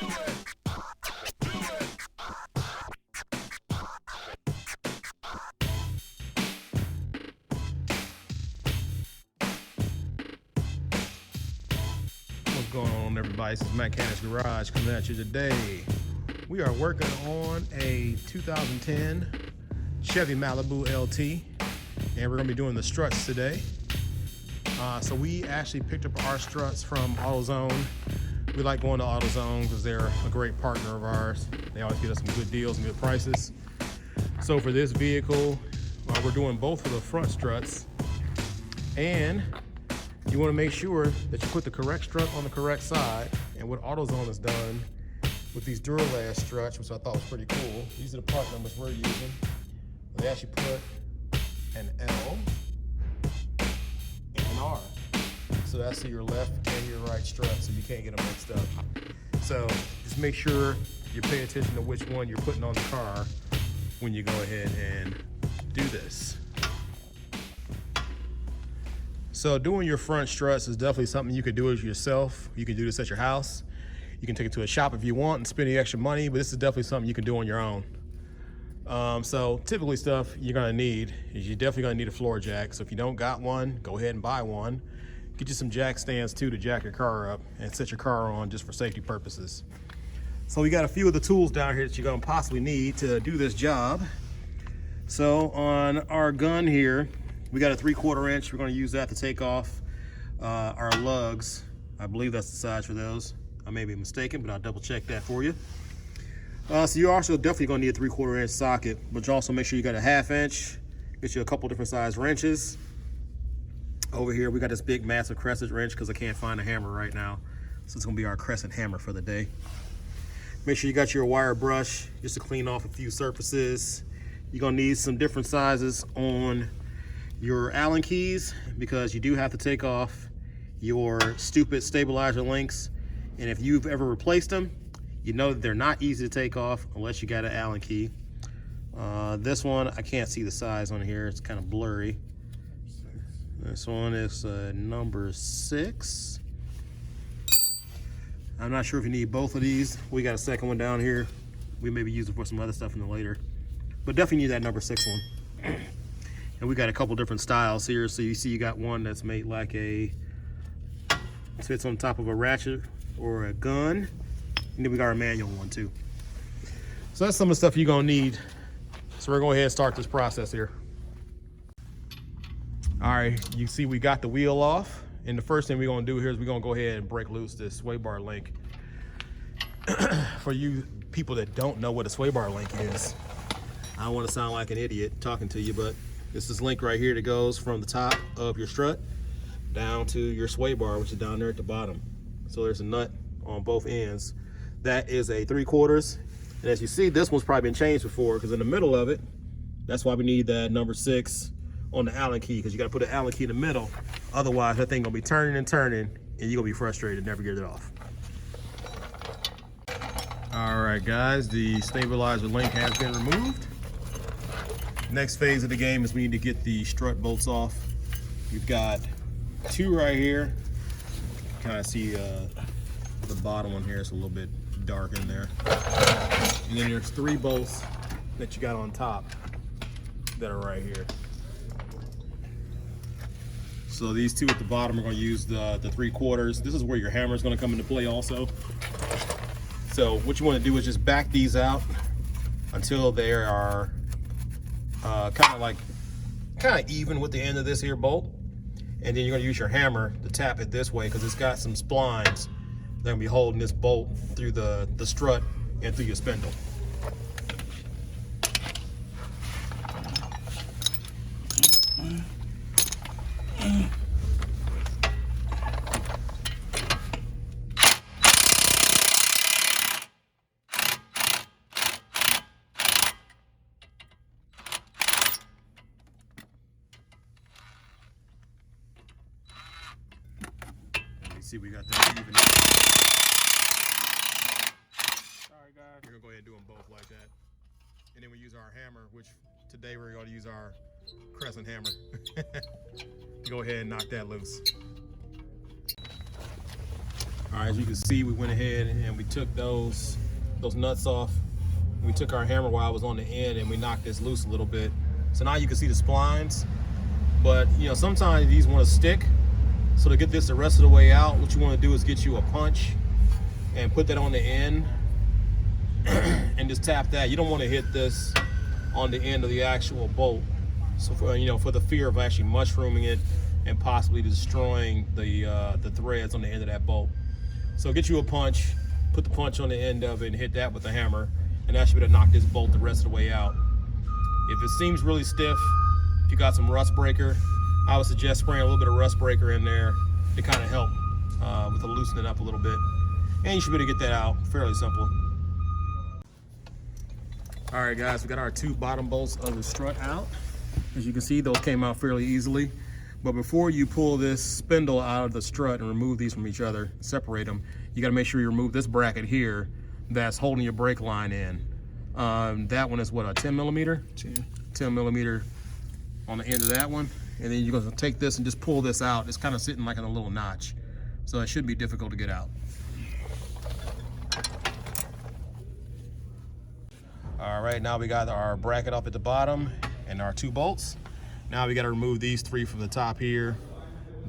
What's going on, everybody? This is Mechanics Garage coming at you today. We are working on a 2010 Chevy Malibu LT, and we're going to be doing the struts today. So we actually picked up our struts from AutoZone. We like going to AutoZone because they're a great partner of ours. They always get us some good deals and good prices. So for this vehicle, we're doing both of the front struts, and you want to make sure that you put the correct strut on the correct side. And what AutoZone has done with these Duralast struts, which I thought was pretty cool, these are the part numbers we're using. They actually put an L and an R. So that's your left and your right strut, so you can't get them mixed up. So just make sure you pay attention to which one you're putting on the car when you go ahead and do this. So doing your front struts is definitely something you could do yourself. You can do this at your house. You can take it to a shop if you want and spend the extra money, but this is definitely something you can do on your own. So typically stuff you're gonna need is you're definitely gonna need a floor jack. So if you don't got one, go ahead and buy one. Get you some jack stands too to jack your car up and set your car on just for safety purposes. So we got a few of the tools down here that you're gonna possibly need to do this job. So on our gun here, we got a 3/4 inch. We're gonna use that to take off our lugs. I believe that's the size for those. I may be mistaken, but I'll double check that for you. So you're also definitely gonna need a 3/4 inch socket, but you also make sure you got a 1/2 inch. Get you a couple different size wrenches. Over here, we got this big, massive crescent wrench because I can't find a hammer right now. So it's gonna be our crescent hammer for the day. Make sure you got your wire brush just to clean off a few surfaces. You're gonna need some different sizes on your Allen keys because you do have to take off your stupid stabilizer links. And if you've ever replaced them, you know that they're not easy to take off unless you got an Allen key. This one, I can't see the size on here. It's kind of blurry. This one is number 6. I'm not sure if you need both of these. We got a second one down here. We may be using for some other stuff in the later, but definitely need that number 6 one. And we got a couple different styles here. So you see you got one that's made like sits on top of a ratchet or a gun. And then we got our manual one too. So that's some of the stuff you're gonna need. So we're gonna go ahead and start this process here. All right, you see we got the wheel off. And the first thing we're gonna do here is we're gonna go ahead and break loose this sway bar link. For you people that don't know what a sway bar link is, I don't wanna sound like an idiot talking to you, but it's this link right here that goes from the top of your strut down to your sway bar, which is down there at the bottom. So there's a nut on both ends. That is a 3/4. And as you see, this one's probably been changed before because in the middle of it, that's why we need that number 6 on the Allen key, because you got to put the Allen key in the middle. Otherwise, that thing gonna be turning and turning, and you're gonna be frustrated and never get it off. All right, guys, the stabilizer link has been removed. Next phase of the game is we need to get the strut bolts off. We've got 2 right here. Kind of see the bottom one here. It's a little bit dark in there. And then there's 3 bolts that you got on top that are right here. So these 2 at the bottom are going to use the 3/4. This is where your hammer is going to come into play also. So what you want to do is just back these out until they are kind of even with the end of this here bolt. And then you're going to use your hammer to tap it this way because it's got some splines that are going to be holding this bolt through the strut and through your spindle. See, we got that even. Sorry guys. We're gonna go ahead and do them both like that. And then we use our hammer, which today we're gonna use our crescent hammer. Go ahead and knock that loose. All right, as you can see, we went ahead and we took those nuts off. We took our hammer while I was on the end and we knocked this loose a little bit. So now you can see the splines, but you know, sometimes these want to stick. So to get this the rest of the way out, what you want to do is get you a punch and put that on the end and just tap that. You don't want to hit this on the end of the actual bolt. So for, you know, for the fear of actually mushrooming it and possibly destroying the threads on the end of that bolt. So get you a punch, put the punch on the end of it and hit that with the hammer, and that should be able to knock this bolt the rest of the way out. If it seems really stiff, if you got some rust breaker, I would suggest spraying a little bit of rust breaker in there to kind of help with the loosening up a little bit. And you should be able to get that out, fairly simple. All right guys, we got our 2 bottom bolts of the strut out. As you can see, those came out fairly easily. But before you pull this spindle out of the strut and remove these from each other, separate them, you gotta make sure you remove this bracket here that's holding your brake line in. That one is what, a 10 millimeter? 10 millimeter on the end of that one. And then you're gonna take this and just pull this out. It's kind of sitting like in a little notch. So it shouldn't be difficult to get out. All right, now we got our bracket up at the bottom and our 2 bolts. Now we got to remove these 3 from the top here.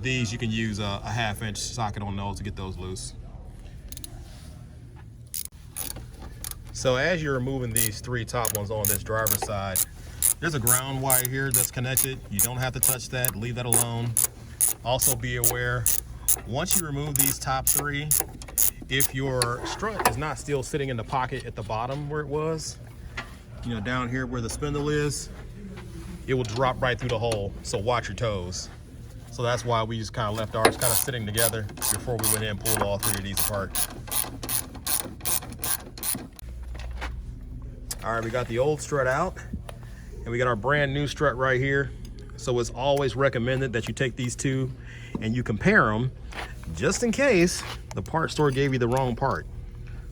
These you can use a 1/2 inch socket on those to get those loose. So as you're removing these 3 top ones on this driver's side, there's a ground wire here that's connected. You don't have to touch that, leave that alone. Also be aware, once you remove these top 3, if your strut is not still sitting in the pocket at the bottom where it was, you know, down here where the spindle is, it will drop right through the hole, so watch your toes. So that's why we just kind of left ours kind of sitting together before we went in and pulled all 3 of these apart. All right, we got the old strut out, and we got our brand new strut right here. So it's always recommended that you take these 2 and you compare them, just in case the part store gave you the wrong part.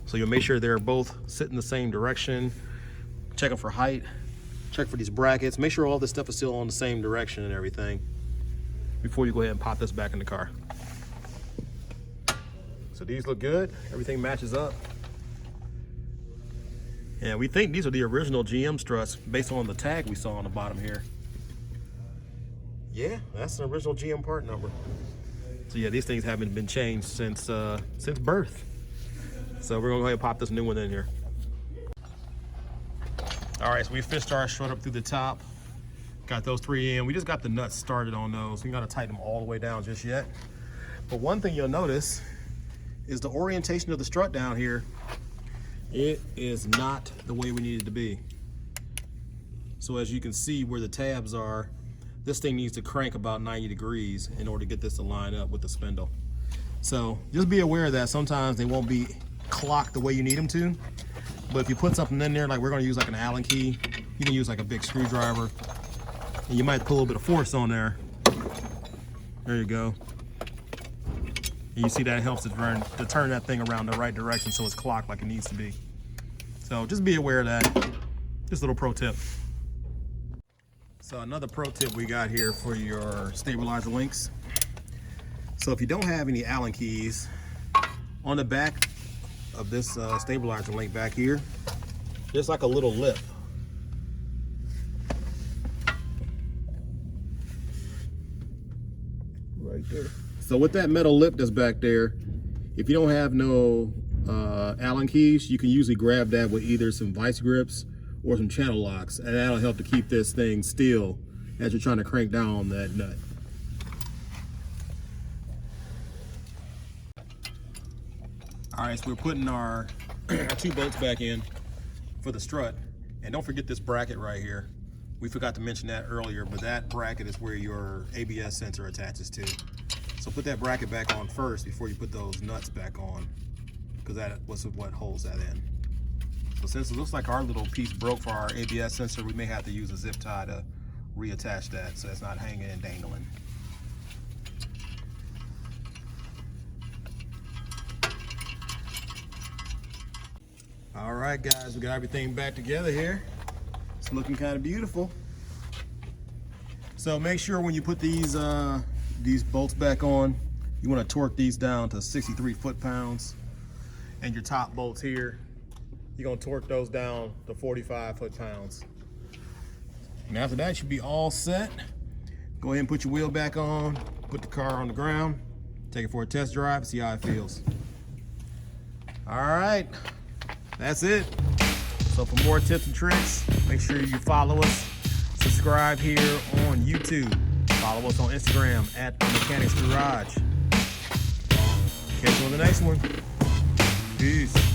So you'll make sure they're both sitting the same direction, check them for height, check for these brackets, make sure all this stuff is still on the same direction and everything before you go ahead and pop this back in the car. So these look good, everything matches up. And we think these are the original GM struts based on the tag we saw on the bottom here. Yeah, that's an original GM part number. So yeah, these things haven't been changed since birth. So we're gonna go ahead and pop this new one in here. All right, so we fished our strut up through the top. Got those 3 in. We just got the nuts started on those. We gotta tighten them all the way down just yet. But one thing you'll notice is the orientation of the strut down here. It is not the way we need it to be. So as you can see where the tabs are, this thing needs to crank about 90 degrees in order to get this to line up with the spindle. So just be aware that sometimes they won't be clocked the way you need them to. But if you put something in there, like we're gonna use like an Allen key, you can use like a big screwdriver, and you might put a little bit of force on there. There you go. And you see that helps to turn that thing around the right direction so it's clocked like it needs to be. So just be aware of that. Just a little pro tip. So another pro tip we got here for your stabilizer links. So if you don't have any Allen keys, on the back of this stabilizer link back here, there's like a little lip. Right there. So with that metal lip that's back there, if you don't have no Allen keys, you can usually grab that with either some vice grips or some channel locks, and that'll help to keep this thing still as you're trying to crank down on that nut. All right, so we're putting our 2 bolts back in for the strut. And don't forget this bracket right here. We forgot to mention that earlier, but that bracket is where your ABS sensor attaches to. So put that bracket back on first before you put those nuts back on, because that was what holds that in. So since it looks like our little piece broke for our ABS sensor, we may have to use a zip tie to reattach that so it's not hanging and dangling. All right, guys, we got everything back together here. It's looking kind of beautiful. So make sure when you put these bolts back on, You want to torque these down to 63 foot-pounds. And your top bolts here, you're going to torque those down to 45 foot-pounds. And after that, you should be all set. Go ahead and put your wheel back on, put the car on the ground, take it for a test drive, see how it feels. All right, that's it. So for more tips and tricks, make sure you follow us. Subscribe here on YouTube. Follow us on Instagram at The Mechanics Garage. Catch you on the next one. Peace.